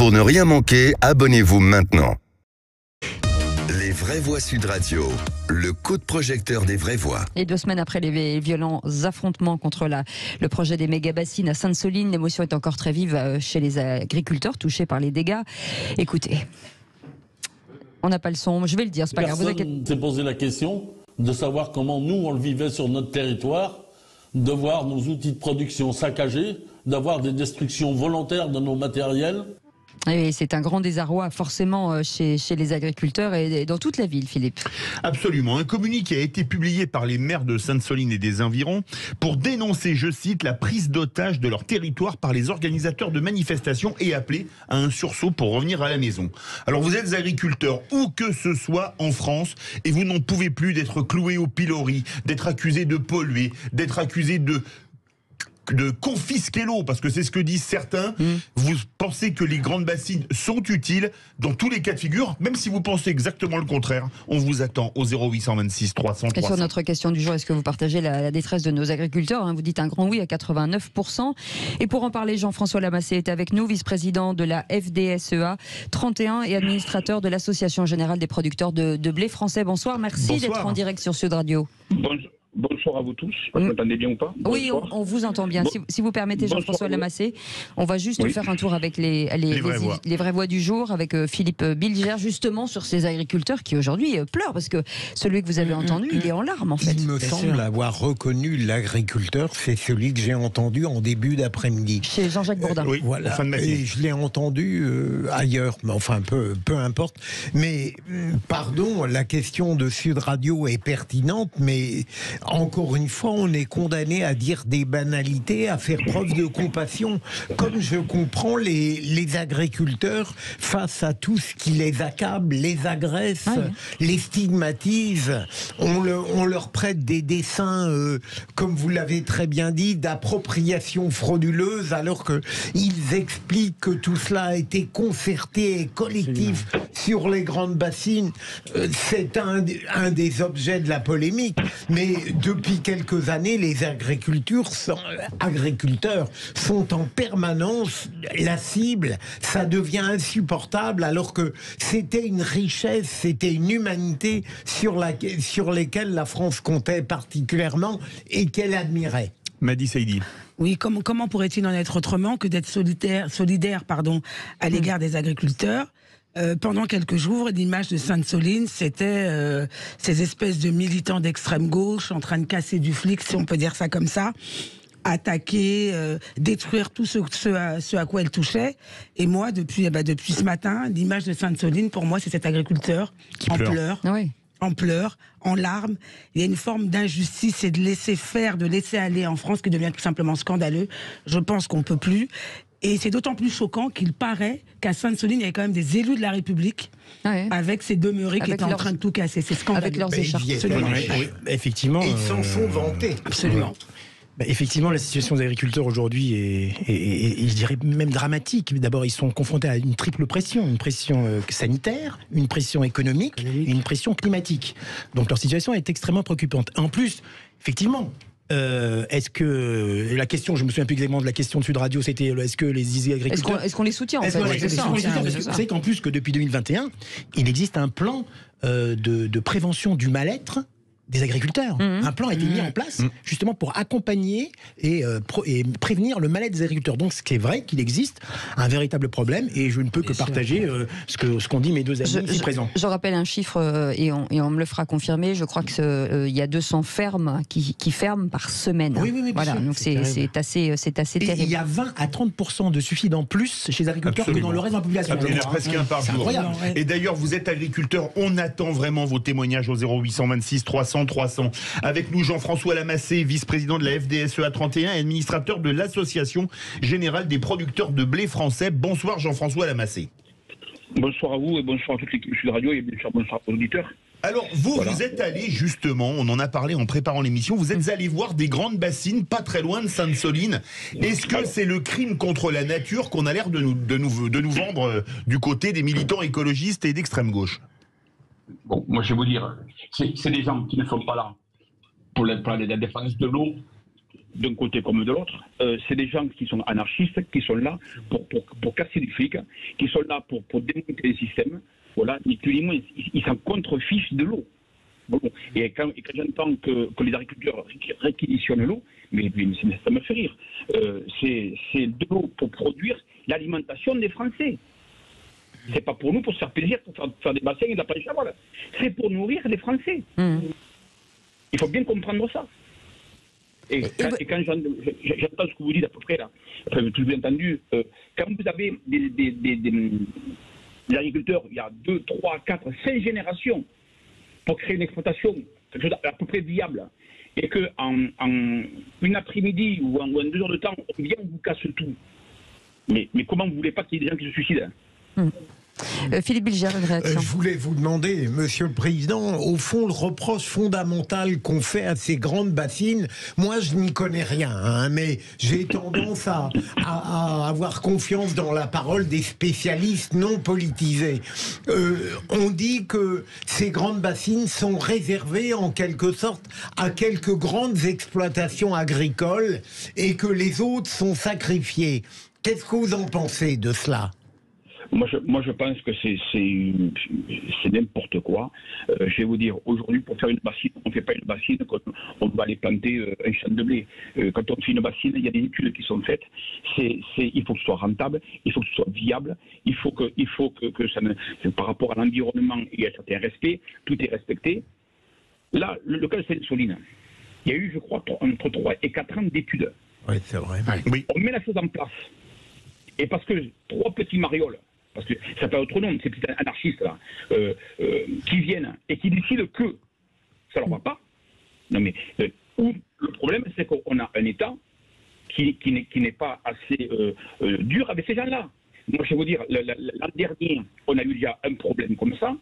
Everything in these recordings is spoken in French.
Pour ne rien manquer, abonnez-vous maintenant. Les Vraies Voix Sud Radio, le coup de projecteur des vraies voix. Et 2 semaines après les violents affrontements contre le projet des méga-bassines à Sainte-Soline, l'émotion est encore très vive chez les agriculteurs touchés par les dégâts. Écoutez, on n'a pas le son, je vais le dire, c'est pas grave. Personne s'est posé la question de savoir comment nous, on le vivait sur notre territoire, de voir nos outils de production saccagés, d'avoir des destructions volontaires de nos matériels. Et c'est un grand désarroi forcément chez les agriculteurs et dans toute la ville, Philippe. Absolument. Un communiqué a été publié par les maires de Sainte-Soline et des environs pour dénoncer, je cite, la prise d'otage de leur territoire par les organisateurs de manifestations et appeler à un sursaut pour revenir à la maison. Alors vous êtes agriculteur où que ce soit en France et vous n'en pouvez plus d'être cloué au pilori, d'être accusé de polluer, d'être accusé de confisquer l'eau, parce que c'est ce que disent certains. Vous pensez que les grandes bassines sont utiles dans tous les cas de figure, même si vous pensez exactement le contraire. On vous attend au 0826 300 300. Et sur notre question du jour, est-ce que vous partagez la détresse de nos agriculteurs, vous dites un grand oui à 89%. Et pour en parler, Jean-François Lamassé est avec nous, vice-président de la FDSEA 31 et administrateur de l'Association générale des producteurs de blé français. Bonsoir, merci d'être en direct sur Sud Radio. Bonsoir à vous tous. Vous m'entendez bien ou pas? Oui, on vous entend bien. Si vous permettez, Jean-François Lamassé, on va juste faire un tour avec les vraies voix du jour, avec Philippe Bilger, justement sur ces agriculteurs qui aujourd'hui pleurent, parce que celui que vous avez entendu, il est en larmes en fait. Il me semble avoir reconnu l'agriculteur, c'est celui que j'ai entendu en début d'après-midi. Chez Jean-Jacques Bourdin. Oui, voilà. fin de matinée. Et je l'ai entendu ailleurs, mais enfin peu importe. Mais pardon, la question de Sud Radio est pertinente, mais encore une fois, on est condamné à dire des banalités, à faire preuve de compassion, comme je comprends les agriculteurs face à tout ce qui les accable, les agresse, les stigmatise. On leur prête des dessins, comme vous l'avez très bien dit, d'appropriation frauduleuse, alors qu'ils expliquent que tout cela a été concerté et collectif sur les grandes bassines. C'est un des objets de la polémique, mais depuis quelques années, les agriculteurs sont en permanence la cible. Ça devient insupportable, alors que c'était une richesse, c'était une humanité sur lesquelles la France comptait particulièrement et qu'elle admirait. Madi Saïdi. Oui, comment pourrait-il en être autrement que d'être solidaire à l'égard des agriculteurs? Pendant quelques jours, l'image de Sainte-Soline, c'était ces espèces de militants d'extrême gauche en train de casser du flic, si on peut dire ça comme ça, attaquer, détruire tout ce à quoi elle touchait. Et moi, depuis ce matin, l'image de Sainte-Soline, pour moi, c'est cet agriculteur qui pleure. Oui. En pleurs, en larmes. Il y a une forme d'injustice et de laisser faire, de laisser aller en France qui devient tout simplement scandaleux. Je pense qu'on ne peut plus. Et c'est d'autant plus choquant qu'il paraît qu'à Sainte-Soline, il y avait quand même des élus de la République avec ces demeurés qui étaient en train de tout casser. C'est scandaleux. Avec leurs écharpes. Oui, effectivement. Et ils s'en sont vantés. Absolument. Effectivement, la situation des agriculteurs aujourd'hui est, je dirais, même dramatique. D'abord, ils sont confrontés à une triple pression. Une pression sanitaire, une pression économique et une pression climatique. Donc leur situation est extrêmement préoccupante. En plus, effectivement, est-ce que la question, je me souviens plus exactement de la question de Sud Radio, c'était est-ce que les agriculteurs, est-ce qu'on les soutient en fait? Vous savez qu'en plus que depuis 2021, il existe un plan de prévention du mal-être des agriculteurs. Un plan a été mis en place justement pour accompagner et prévenir le mal-être des agriculteurs. Donc c'est vrai qu'il existe un véritable problème et je ne peux que partager ce qu'ont dit mes deux amis ici présents. Je rappelle un chiffre et on me le fera confirmer. Je crois qu'il y a 200 fermes qui ferment par semaine. Oui, voilà. sûr, donc c'est assez terrible. Il y a 20 à 30% de suicide en plus chez les agriculteurs que dans le reste de la population. Il y en a presque un par jour. Et d'ailleurs, vous êtes agriculteur, on attend vraiment vos témoignages au 0826 300 300. Avec nous, Jean-François Lamassé, vice-président de la FDSEA 31 et administrateur de l'Association générale des producteurs de blé français. Bonsoir Jean-François Lamassé. Bonsoir à vous et bonsoir à toute l'équipe Sud Radio et bien sûr bonsoir aux auditeurs. Alors, vous êtes allé justement, on en a parlé en préparant l'émission, vous êtes allé voir des grandes bassines pas très loin de Sainte-Soline. Est-ce que c'est le crime contre la nature qu'on a l'air de nous vendre du côté des militants écologistes et d'extrême gauche? Bon, moi je vais vous dire, c'est des gens qui ne sont pas là pour la défense de l'eau, d'un côté comme de l'autre. C'est des gens qui sont anarchistes, qui sont là pour casser du fric, qui sont là pour démonter les systèmes. Voilà, ni plus ni moins. Ils s'en contrefichent de l'eau. Bon. Et quand j'entends que les agriculteurs réquisitionnent l'eau, mais ça me fait rire. C'est de l'eau pour produire l'alimentation des Français. C'est pas pour nous, pour se faire plaisir, pour faire des bassins et de la pêche à voile. C'est pour nourrir les Français. Il faut bien comprendre ça. Et quand j'entends ce que vous dites à peu près là, enfin, tout bien entendu, quand vous avez des agriculteurs, il y a 2, 3, 4, 5 générations pour créer une exploitation, quelque chose à peu près viable, et qu'en une après-midi ou en 2 heures de temps, on vient, on vous casse tout. Mais comment vous voulez pas qu'il y ait des gens qui se suicident? Philippe Bilger, une réaction. Je voulais vous demander, Monsieur le Président, au fond, le reproche fondamental qu'on fait à ces grandes bassines, moi je n'y connais rien, hein, mais j'ai tendance à avoir confiance dans la parole des spécialistes non politisés. On dit que ces grandes bassines sont réservées en quelque sorte à quelques grandes exploitations agricoles et que les autres sont sacrifiées. Qu'est-ce que vous en pensez de cela ? Moi, je pense que c'est n'importe quoi. Je vais vous dire, aujourd'hui, pour faire une bassine, on ne fait pas une bassine quand on va aller planter un champ de blé. Quand on fait une bassine, il y a des études qui sont faites. Il faut que ce soit rentable, il faut que ce soit viable, il faut que ça par rapport à l'environnement, il y a un certain respect, tout est respecté. Là, le cas de Sainte-Soline, il y a eu, je crois, entre 3 et 4 ans d'études. Oui, c'est vrai. Oui. On met la chose en place. Et parce que 3 petits marioles, parce que ça peut être autre nom, ces petits anarchistes là, qui viennent et qui décident que ça leur va pas. Non mais le problème, c'est qu'on a un État qui n'est pas assez dur avec ces gens-là. Moi, je vais vous dire, l'an dernier, on a eu déjà un problème comme ça.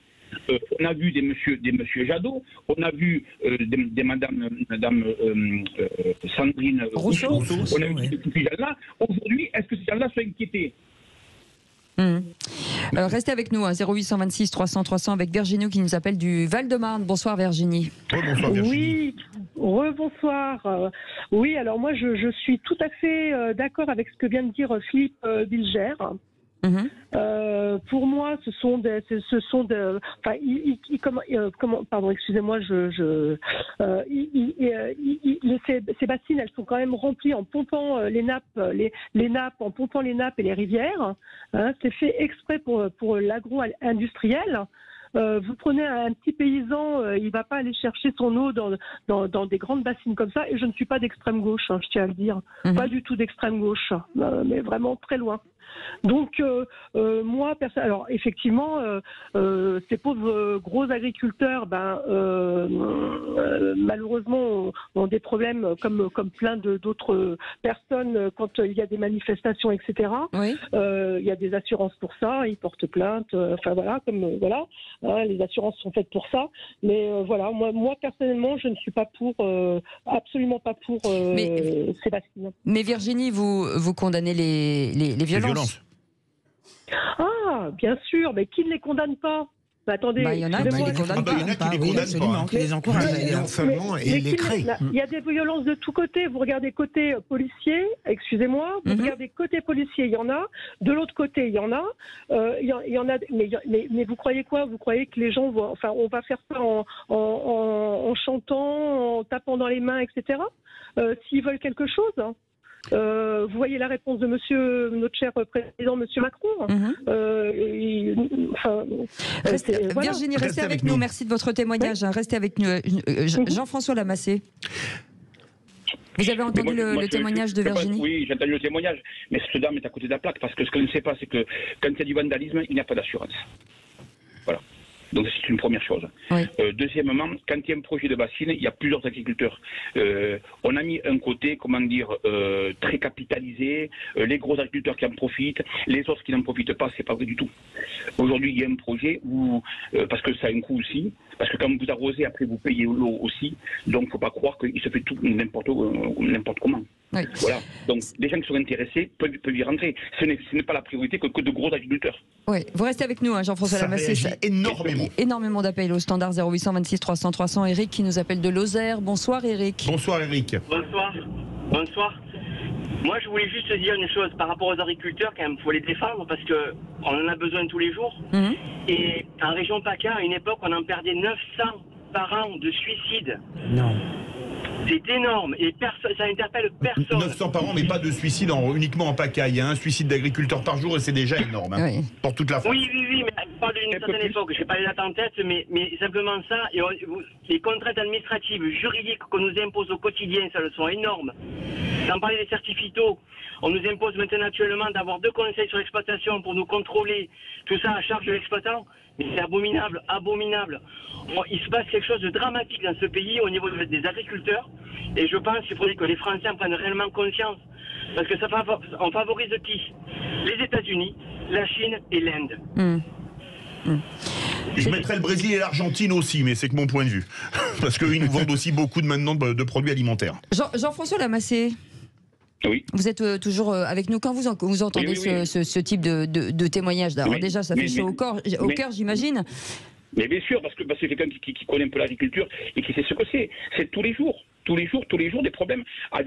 On a vu des monsieur Jadot, on a vu des madame Sandrine Rousseau, on a vu tous ces gens-là. Aujourd'hui, est-ce que ces gens-là sont inquiétés? Restez avec nous, hein, 0826 300 300 avec Virginie qui nous appelle du Val-de-Marne. Bonsoir Virginie. Bonsoir Virginie. Oui, rebonsoir. Oui, alors moi je suis tout à fait d'accord avec ce que vient de dire Philippe Bilger. Pour moi, ce sont pardon, excusez-moi, ces bassines, elles sont quand même remplies en pompant les nappes et les rivières. Hein, c'est fait exprès pour l'agro-industriel. Vous prenez un petit paysan, il ne va pas aller chercher son eau dans des grandes bassines comme ça. Et je ne suis pas d'extrême gauche, hein, je tiens à le dire. Pas du tout d'extrême gauche, mais vraiment très loin. Donc, moi, alors effectivement, ces pauvres gros agriculteurs, malheureusement, ont des problèmes comme plein d'autres personnes quand il y a des manifestations, etc. Oui. Il y a des assurances pour ça, ils portent plainte. Enfin voilà, les assurances sont faites pour ça. Mais voilà, moi personnellement, je ne suis pas absolument pas pour Sébastien. Mais Virginie, vous condamnez les violences. Ah, bien sûr, mais qui ne les condamne pas? Attendez, il y en a qui les condamnent pas. Qui les encouragent. Il y a des violences de tous côtés. Vous regardez côté policier, excusez-moi, vous regardez côté policier, il y en a. De l'autre côté, il y en a. Il y en a. Mais vous croyez quoi? Vous croyez que les gens vont, on va faire ça en chantant, en tapant dans les mains, etc. S'ils veulent quelque chose. Hein. Vous voyez la réponse de notre cher président, monsieur Macron. Virginie, restez avec nous. Merci de votre témoignage. Oui. Restez avec nous. Jean-François Lamassé. Vous avez entendu le témoignage de Virginie? Oui, j'ai entendu le témoignage. Mais cette dame est à côté de la plaque. Parce que ce qu'elle ne sait pas, c'est que quand il y a du vandalisme, il n'y a pas d'assurance. Voilà. Donc c'est une première chose. Oui. Deuxièmement, quand il y a un projet de bassine, il y a plusieurs agriculteurs. On a mis un côté, très capitalisé, les gros agriculteurs qui en profitent, les autres qui n'en profitent pas, c'est pas vrai du tout. Aujourd'hui, il y a un projet où, parce que ça a un coût aussi, parce que quand vous arrosez, après vous payez l'eau aussi, donc il ne faut pas croire qu'il se fait tout n'importe comment. Oui. Voilà. Donc les gens qui sont intéressés peuvent y rentrer. Ce n'est pas la priorité que de gros agriculteurs. Oui, vous restez avec nous, hein, Jean-François Lamassé. Énormément d'appels au standard 0826 300 300. Eric qui nous appelle de Lozère. Bonsoir Eric. Bonsoir Eric. Bonsoir. Bonsoir. Moi, je voulais juste dire une chose par rapport aux agriculteurs, quand même, il faut les défendre parce qu'on en a besoin tous les jours. Et en région PACA, à une époque, on en perdait 900 par an de suicides. Non. C'est énorme et ça interpelle personne. 900 par an, mais pas de suicide uniquement en PACA. Il y a un suicide d'agriculteurs par jour et c'est déjà énorme pour toute la France. Oui, mais on parle d'une certaine époque. Je n'ai pas les dates en tête, mais simplement ça. Et les contraintes administratives, juridiques qu'on nous impose au quotidien, ça le sont énormes. Sans parler des certificats, on nous impose maintenant actuellement d'avoir 2 conseils sur l'exploitation pour nous contrôler. Tout ça à charge de l'exploitant. Mais c'est abominable, abominable. Il se passe quelque chose de dramatique dans ce pays au niveau des agriculteurs. Et je pense qu'il faudrait que les Français en prennent réellement conscience. Parce que on favorise qui? Les États-Unis, la Chine et l'Inde. Je mettrais le Brésil et l'Argentine aussi, mais c'est que mon point de vue. Parce qu'ils nous vendent aussi beaucoup de produits alimentaires. Jean-François Lamassé. Oui. Vous êtes toujours avec nous quand vous entendez oui. ce type de témoignage. Alors déjà, ça fait chaud au cœur, j'imagine. Mais bien sûr, parce que c'est quelqu'un qui connaît un peu l'agriculture et qui sait ce que c'est. C'est tous les jours des problèmes.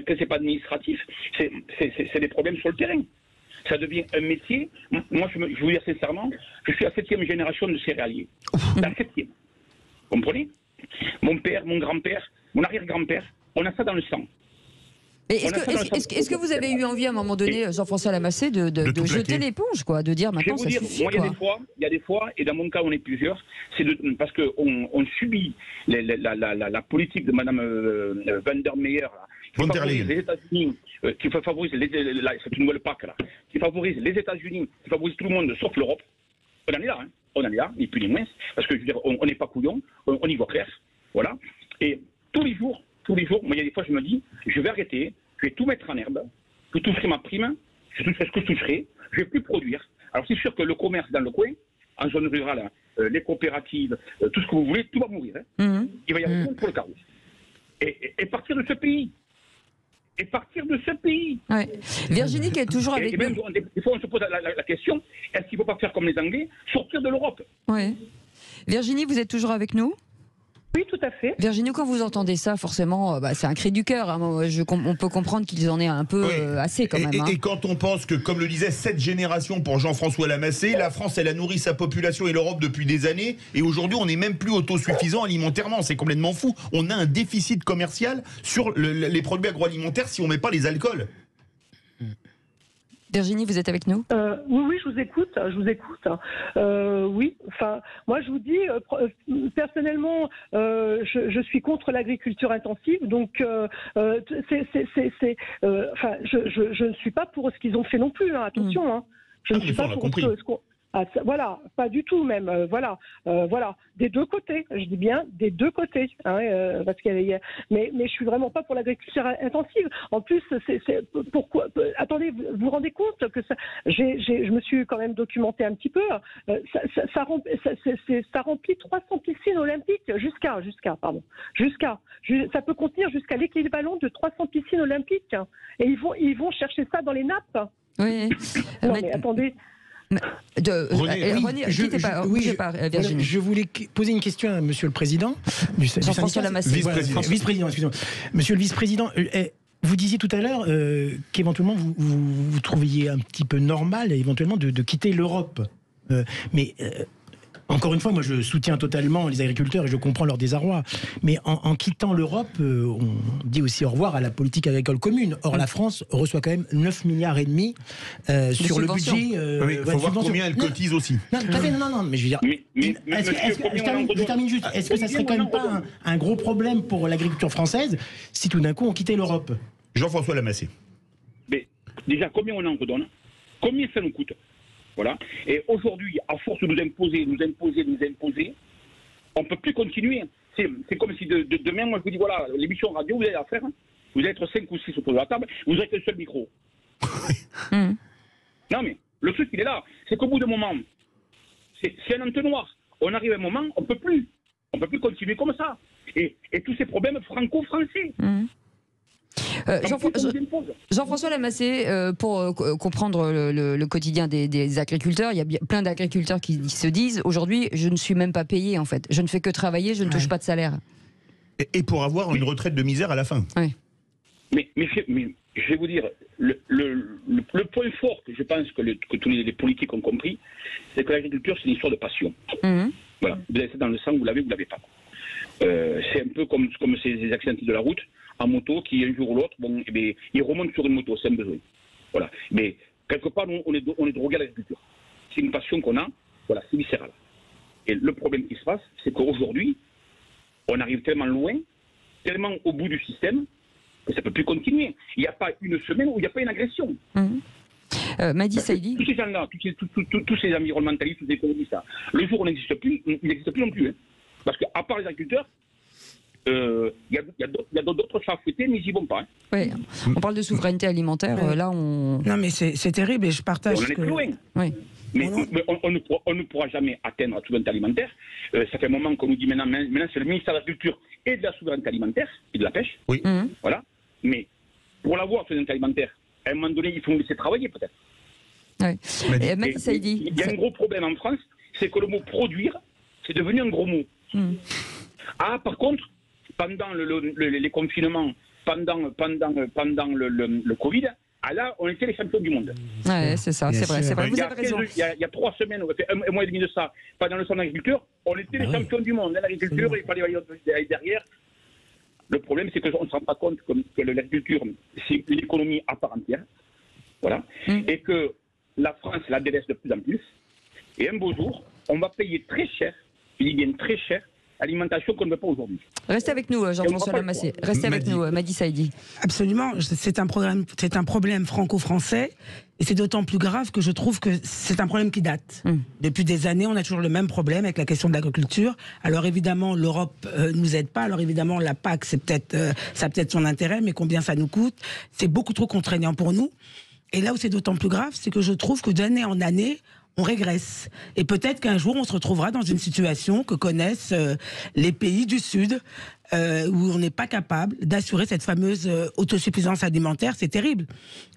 C'est pas administratif, c'est des problèmes sur le terrain. Ça devient un métier. Moi, je vous dire sincèrement, je suis la 7e génération de céréaliers. La 7e. Vous comprenez? Mon père, mon grand-père, mon arrière-grand-père, on a ça dans le sang. Est-ce que vous avez eu envie à un moment donné, Jean-François Lamassé, de jeter l'éponge, quoi, de dire maintenant ça suffit? Moi, il y a des fois, et dans mon cas on est plusieurs, parce qu'on subit la politique de Madame Van der Meyer, qui favorise les États-Unis, qui favorise c'est une nouvelle PAC là, qui favorise les États-Unis, qui favorise tout le monde sauf l'Europe. On en est là, hein. On en est là, ni plus ni moins, parce que je veux dire, on n'est pas couillons, on y voit clair, voilà. Et tous les jours, moi il y a des fois je me dis, je vais arrêter, je vais tout mettre en herbe, je toucherai ma prime, je toucherai ce que je toucherai, je vais plus produire. Alors c'est sûr que le commerce dans le coin, en zone rurale, les coopératives, tout ce que vous voulez, tout va mourir. Hein. Il va y avoir tout pour le carreau. Et partir de ce pays. Ouais. Virginie qui est toujours avec nous. Des fois on se pose la question, est-ce qu'il ne faut pas faire comme les Anglais, sortir de l'Europe? Oui. Virginie, vous êtes toujours avec nous? Oui, tout à fait. Virginie, quand vous entendez ça, forcément, c'est un cri du cœur. Hein. On peut comprendre qu'ils en aient un peu assez quand même. Et quand on pense que, comme le disait, 7 générations pour Jean-François Lamassé, la France, elle a nourri sa population et l'Europe depuis des années, et aujourd'hui, on n'est même plus autosuffisant alimentairement. C'est complètement fou. On a un déficit commercial sur les produits agroalimentaires si on ne met pas les alcools. Virginie, vous êtes avec nous? Oui, je vous écoute. Oui, enfin, moi je vous dis, personnellement, je suis contre l'agriculture intensive, donc enfin, je ne suis pas pour ce qu'ils ont fait non plus, hein, attention. Hein. Je ne suis pas pour ce qu'on... voilà, pas du tout même. Voilà, des deux côtés. Je dis bien des deux côtés, hein, parce mais je suis vraiment pas pour l'agriculture intensive. En plus, c'est pourquoi? Attendez, vous vous rendez compte que ça? Je me suis quand même documenté un petit peu. Ça remplit 300 piscines olympiques jusqu'à. Ça peut contenir jusqu'à l'équivalent de 300 piscines olympiques. Et ils vont chercher ça dans les nappes. Oui. Non mais attendez. René, Virginie. Je voulais poser une question à Monsieur le Président. Jean-François Lamassé. Vice-président, excusez-moi. Monsieur le Vice-président, vous disiez tout à l'heure qu'éventuellement vous trouviez un petit peu normal éventuellement de quitter l'Europe. Mais encore une fois, moi je soutiens totalement les agriculteurs et je comprends leur désarroi. Mais en quittant l'Europe, on dit aussi au revoir à la politique agricole commune. Or, la France reçoit quand même 9,5 milliards sur le budget. Il faut voir combien elle cotise aussi. Non, mais je veux dire. Je termine juste. Est-ce que ça serait quand même pas un gros problème pour l'agriculture française si tout d'un coup on quittait l'Europe? Jean-François Lamassé. Mais déjà, combien on en redonne? Combien ça nous coûte? Voilà. Et aujourd'hui, à force de nous imposer, on ne peut plus continuer. C'est comme si demain, moi je vous dis, voilà, l'émission radio, vous allez la faire, hein. Vous allez être 5 ou 6 autour de la table, vous n'aurez qu'un seul micro. Non mais, le truc il est là, c'est qu'au bout d'un moment, c'est un entonnoir. On arrive à un moment, on ne peut plus continuer comme ça. Et tous ces problèmes franco-français. Jean-François Lamassé, pour comprendre le quotidien des agriculteurs, il y a plein d'agriculteurs qui se disent aujourd'hui je ne suis même pas payé en fait, je ne fais que travailler, je ne touche pas de salaire. Et pour avoir une retraite de misère à la fin. Oui. Mais je vais vous dire, le point fort que je pense que tous les politiques ont compris, c'est que l'agriculture, c'est une histoire de passion. Voilà. Vous avez ça dans le sang, vous l'avez pas. C'est un peu comme ces accidents de la route, en moto, qui un jour ou l'autre, bon, eh bien, ils remontent sur une moto, c'est un besoin. Voilà. Mais quelque part, nous, on est drogué à l'agriculture. C'est une passion qu'on a, voilà, c'est viscéral. Et le problème qui se passe, c'est qu'aujourd'hui, on arrive tellement loin, tellement au bout du système, que ça ne peut plus continuer. Il n'y a pas une semaine où il n'y a pas une agression. Mehdi Saïdi. Tous ces gens-là, tous ces environnementalistes, tous ces écologistes, le jour où on n'existe plus, ils n'existent plus non plus. Hein. Parce qu'à part les agriculteurs, il y a d'autres chats fouettés, mais ils n'y vont pas. Hein. Oui. On parle de souveraineté alimentaire, là on... Non mais c'est terrible et je partage... On en est plus loin. Oui. Mais on ne pourra jamais atteindre la souveraineté alimentaire. Ça fait un moment qu'on nous dit maintenant c'est le ministère de l'Agriculture et de la souveraineté alimentaire et de la pêche. Oui. Voilà. Mais pour l'avoir, souveraineté alimentaire, à un moment donné, il faut nous laisser travailler peut-être. Oui. Mehdi Saïdi. Il y a un gros problème en France, c'est que le mot produire, c'est devenu un gros mot. Ah, par contre, pendant les confinements, pendant le Covid, là, on était les champions du monde. Ouais, c'est ça, c'est vrai, vous avez raison. Il y a 3 semaines, un mois et demi de ça, pendant le salon d'agriculture, on était les champions du monde. L'agriculture, il fallait aller derrière. Le problème, c'est qu'on ne se rend pas compte que l'agriculture, c'est une économie à part entière. Voilà. Et que la France la délaisse de plus en plus. Et un beau jour, on va payer très cher, je dis bien très cher, l'alimentation qu'on ne veut pas aujourd'hui. Restez avec nous, Jean-François Lamassé. Restez avec nous, Mehdi Saïdi. Absolument. C'est un problème franco-français. Et c'est d'autant plus grave que je trouve que c'est un problème qui date. Depuis des années, on a toujours le même problème avec la question de l'agriculture. Alors évidemment, l'Europe nous aide pas. Alors évidemment, la PAC, ça a peut-être son intérêt, mais combien ça nous coûte? C'est beaucoup trop contraignant pour nous. Et là où c'est d'autant plus grave, c'est que je trouve que d'année en année, on régresse. Et peut-être qu'un jour, on se retrouvera dans une situation que connaissent les pays du Sud, où on n'est pas capable d'assurer cette fameuse autosuffisance alimentaire. C'est terrible.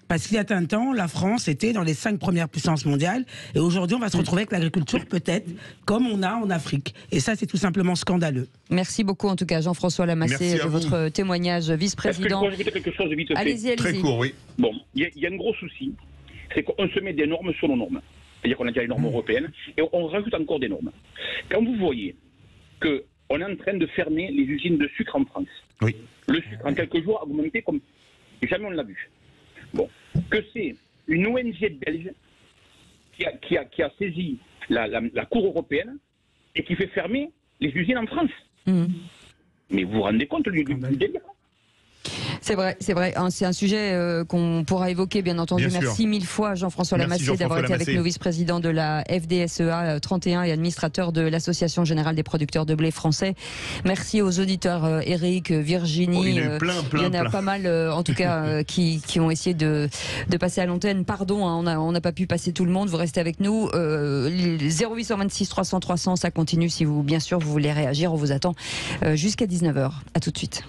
Parce qu'il y a un temps, la France était dans les 5 premières puissances mondiales. Et aujourd'hui, on va se retrouver avec l'agriculture, peut-être, comme on a en Afrique. Et ça, c'est tout simplement scandaleux. Merci beaucoup, en tout cas, Jean-François Lamassé, de votre témoignage, vice-président. Est-ce que je peux ajouter quelque chose de vite fait? Allez-y. Très court, oui. Bon, il y a un gros souci. C'est qu'on se met des normes sur nos normes. C'est-à-dire qu'on a déjà les normes européennes, et on rajoute encore des normes. Quand vous voyez qu'on est en train de fermer les usines de sucre en France, oui. Le sucre en quelques jours a augmenté comme jamais on l'a vu. Bon, que c'est une ONG belge qui a saisi la Cour européenne et qui fait fermer les usines en France. Mais vous vous rendez compte du délire? C'est vrai. C'est un sujet qu'on pourra évoquer, bien entendu. Merci 1000 fois, Jean-François Lamassé, d'avoir été avec nous, vice-président de la FDSEA 31 et administrateur de l'Association Générale des Producteurs de Blé Français. Merci aux auditeurs Eric, Virginie. Il y en a eu plein. Il y en a pas mal, en tout cas, qui ont essayé de passer à l'antenne. Pardon, hein, on n'a pas pu passer tout le monde. Vous restez avec nous. 0826 300 300, ça continue. Si vous, bien sûr, vous voulez réagir, on vous attend jusqu'à 19h. À tout de suite.